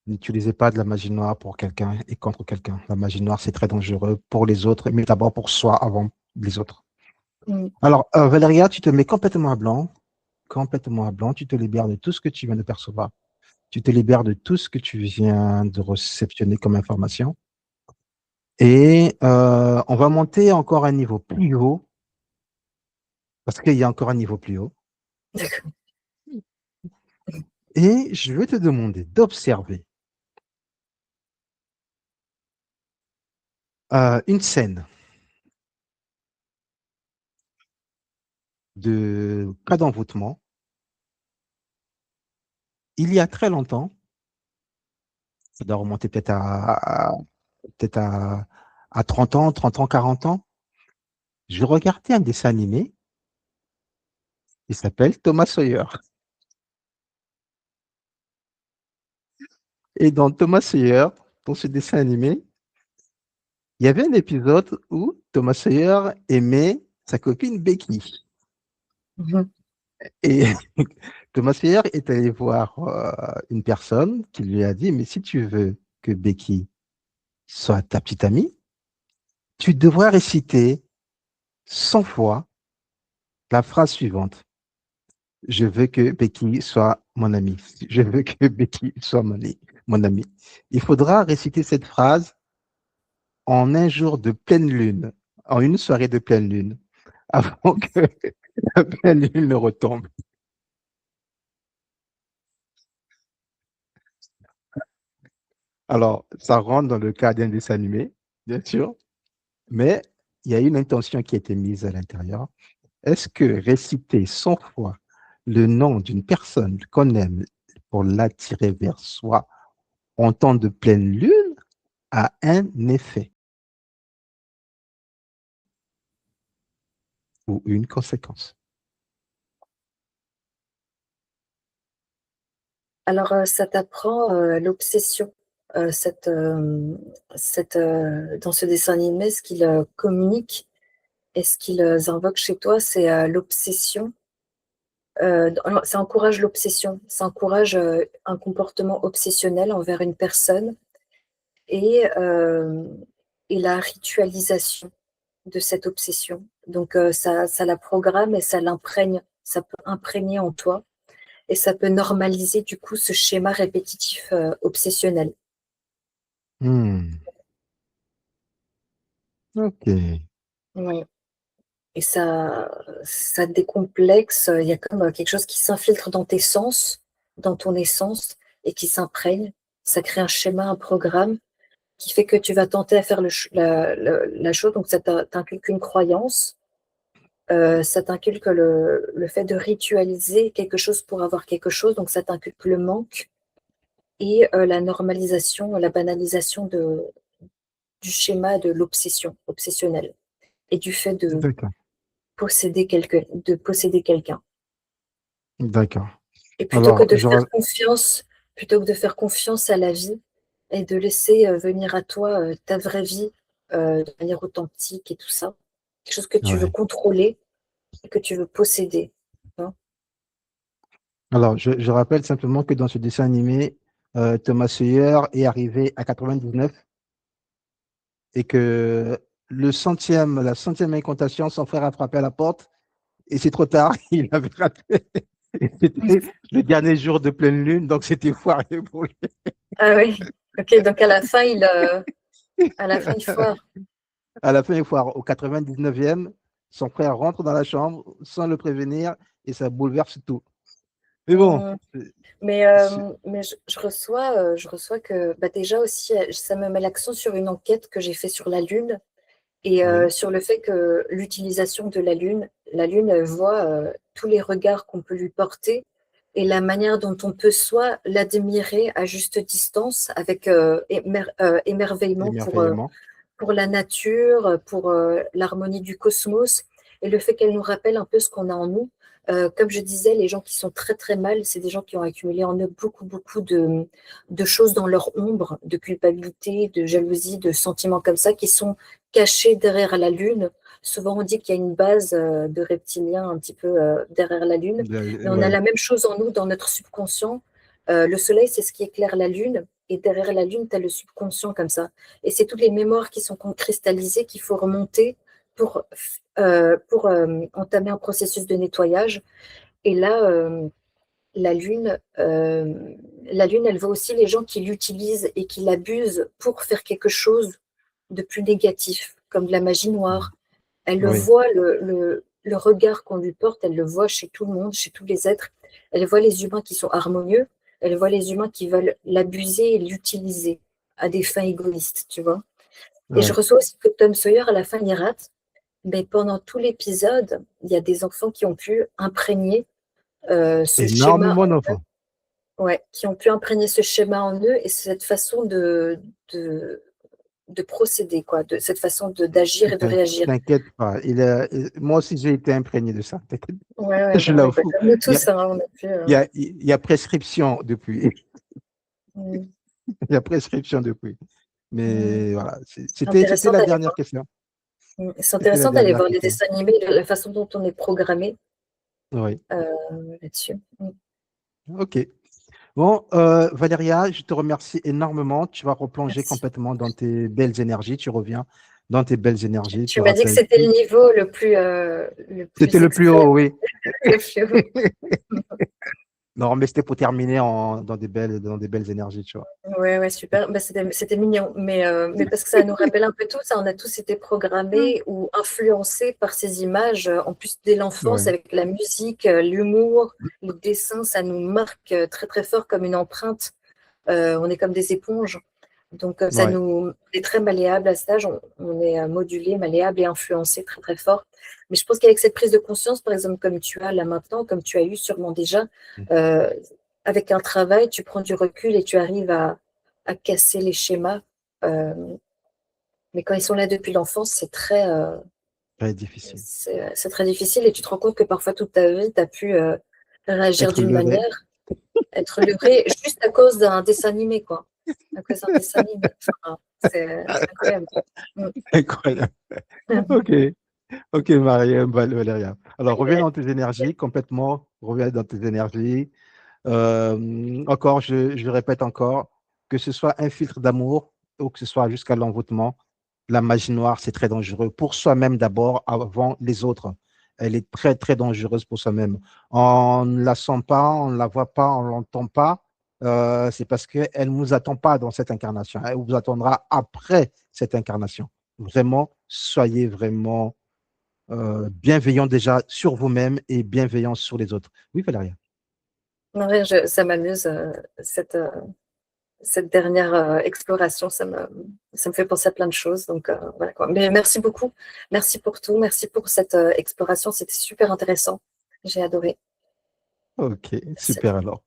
N'utilisez pas de la magie noire pour quelqu'un et contre quelqu'un. La magie noire, c'est très dangereux pour les autres, mais d'abord pour soi avant les autres. Mm. Alors, Valéria, tu te mets complètement à blanc, tu te libères de tout ce que tu viens de percevoir. Tu te libères de tout ce que tu viens de réceptionner comme information. Et on va monter encore un niveau plus haut, parce qu'il y a encore un niveau plus haut. D'accord. Et je vais te demander d'observer une scène de cas d'envoûtement. Il y a très longtemps, ça doit remonter peut-être à 30 ans, 40 ans, je regardais un dessin animé, il s'appelle Thomas Sawyer. Et dans Thomas Sawyer, dans ce dessin animé, il y avait un épisode où Thomas Sawyer aimait sa copine Becky. Mhm. Et Thomas Sawyer est allé voir une personne qui lui a dit, mais si tu veux que Becky soit ta petite amie, tu devras réciter 100 fois la phrase suivante. Je veux que Becky soit mon amie. Je veux que Becky soit mon ami. Il faudra réciter cette phrase en un jour de pleine lune, en une soirée de pleine lune, avant que la pleine lune ne retombe. Alors, ça rentre dans le cadre d'un dessin animé, bien sûr, mais il y a une intention qui a été mise à l'intérieur. Est-ce que réciter 100 fois le nom d'une personne qu'on aime pour l'attirer vers soi en temps de pleine lune a un effet ou une conséquence? Alors, ça t'apprend l'obsession. Cette, dans ce dessin animé, ce qu'il communique et ce qu'ils invoquent chez toi, c'est l'obsession. Alors, ça encourage l'obsession, ça encourage un comportement obsessionnel envers une personne et, euh, et la ritualisation de cette obsession. Donc, ça la programme et ça l'imprègne, ça peut imprégner en toi et ça peut normaliser du coup ce schéma répétitif obsessionnel. Hmm, ok, Oui. Et ça décomplexe, il y a comme quelque chose qui s'infiltre dans tes sens, dans ton essence, et qui s'imprègne. Ça crée un schéma, un programme qui fait que tu vas tenter à faire la chose. Donc, ça t'inculque une croyance, ça t'inculque le fait de ritualiser quelque chose pour avoir quelque chose. Donc, ça t'inculque le manque et la normalisation, la banalisation du schéma de l'obsession, obsessionnelle, et du fait d'accord, de posséder quelqu'un. d'accord. Et Alors, je, ra- plutôt que de faire confiance à la vie et de laisser venir à toi ta vraie vie de manière authentique et tout ça, quelque chose que tu veux ouais. contrôler et que tu veux posséder. Hein. Alors, je rappelle simplement que dans ce dessin animé, Thomas Sawyer est arrivé à 99 et que la centième incantation, son frère a frappé à la porte et c'est trop tard, il avait raté. Et c'était le dernier jour de pleine lune, donc c'était foiré pour lui. Ah oui, ok, donc à la fin, il foire. À la fin, il foire. Au 99e, son frère rentre dans la chambre sans le prévenir et ça bouleverse tout. Mais bon, Hum. c'est- Mais je reçoit que bah déjà aussi, ça me met l'accent sur une enquête que j'ai fait sur la Lune. Et oui, sur le fait que l'utilisation de la Lune elle voit tous les regards qu'on peut lui porter et la manière dont on peut soit l'admirer à juste distance avec émerveillement émerveillement. pour la nature, pour l'harmonie du cosmos, et le fait qu'elle nous rappelle un peu ce qu'on a en nous. Comme je disais, les gens qui sont très très mal, c'est des gens qui ont accumulé en eux beaucoup de choses dans leur ombre, de culpabilité, de jalousie, de sentiments comme ça, qui sont cachés derrière la Lune. Souvent, on dit qu'il y a une base de reptiliens un petit peu derrière la Lune, mais on a Ouais, la même chose en nous, dans notre subconscient. Le Soleil, c'est ce qui éclaire la Lune, et derrière la lune, tu as le subconscient comme ça. Et c'est toutes les mémoires qui sont cristallisées qu'il faut remonter pour entamer un processus de nettoyage. Et là, la lune, elle voit aussi les gens qui l'utilisent et qui l'abusent pour faire quelque chose de plus négatif, comme de la magie noire. Elle le Oui. voit, le regard qu'on lui porte, elle le voit chez tout le monde, chez tous les êtres. Elle voit les humains qui sont harmonieux, elle voit les humains qui veulent l'abuser et l'utiliser à des fins égoïstes, tu vois. Et je Ouais. reçois aussi que Tom Sawyer, à la fin, il rate, mais pendant tout l'épisode, il y a des enfants qui ont pu imprégner ce schéma, Énormément d'enfants. ouais, qui ont pu imprégner ce schéma en eux et cette façon de, de procéder, quoi, de cette façon d'agir et de réagir. T'inquiète pas. Moi aussi, j'ai été imprégné de ça. T'inquiète. Ouais, ouais, Je bah, ouais, bah, l'avoue. comme nous Il y a, tous, hein, on a pu. il y a prescription depuis. Mm, Il y a prescription depuis. mm. Mais voilà, c'était Intéressant la d'aller dernière voir. question. C'est C'était la intéressant d'aller dernière voir les question. dessins animés, la façon dont on est programmé Oui. là-dessus. OK. Bon, Valéria, je te remercie énormément. Tu vas replonger Merci. complètement dans tes belles énergies. Tu reviens dans tes belles énergies. Tu Tu m'as dit que rappelles c'était le tout. niveau le C'était plus le plus extrême, haut, oui. le plus haut. Non, mais c'était pour terminer dans des belles énergies, tu vois. Ouais, ouais, super. Bah, c'était mignon. Mais parce que ça nous rappelle un peu tout ça. On a tous été programmés ou influencés par ces images. En plus, dès l'enfance, Ouais, avec la musique, l'humour, le dessin, ça nous marque très, très fort comme une empreinte. On est comme des éponges. Donc, ouais. on est très malléable à cet âge. On est modulé, malléable et influencé très, très fort. Mais je pense qu'avec cette prise de conscience, par exemple, comme tu as là maintenant, comme tu as eu sûrement déjà, euh, avec un travail, tu prends du recul et tu arrives à casser les schémas. Euh, mais quand ils sont là depuis l'enfance, Très difficile. c'est très difficile et tu te rends compte que parfois toute ta vie, tu as pu réagir Être d'une leurré. manière, être leurré juste à cause d'un dessin animé, quoi. À cause d'un dessin animé. Enfin, c'est incroyable. Mm. Incroyable. OK. OK, Valéria. Alors, reviens dans tes énergies complètement. Reviens dans tes énergies. Encore, je répète encore, que ce soit un filtre d'amour ou que ce soit jusqu'à l'envoûtement, la magie noire, c'est très dangereux pour soi-même d'abord, avant les autres. Elle est très, très dangereuse pour soi-même. On ne la sent pas, on ne la voit pas, on ne l'entend pas. C'est parce qu'elle ne nous attend pas dans cette incarnation. Elle vous attendra après cette incarnation. Vraiment, soyez vraiment bienveillant déjà sur vous-même et bienveillant sur les autres. Oui, Valéria. Non, ouais, ça m'amuse, cette dernière exploration. Ça me fait penser à plein de choses. Donc, voilà quoi. Mais merci beaucoup. Merci pour tout. Merci pour cette exploration. C'était super intéressant. J'ai adoré. Ok, Merci à super toi. alors.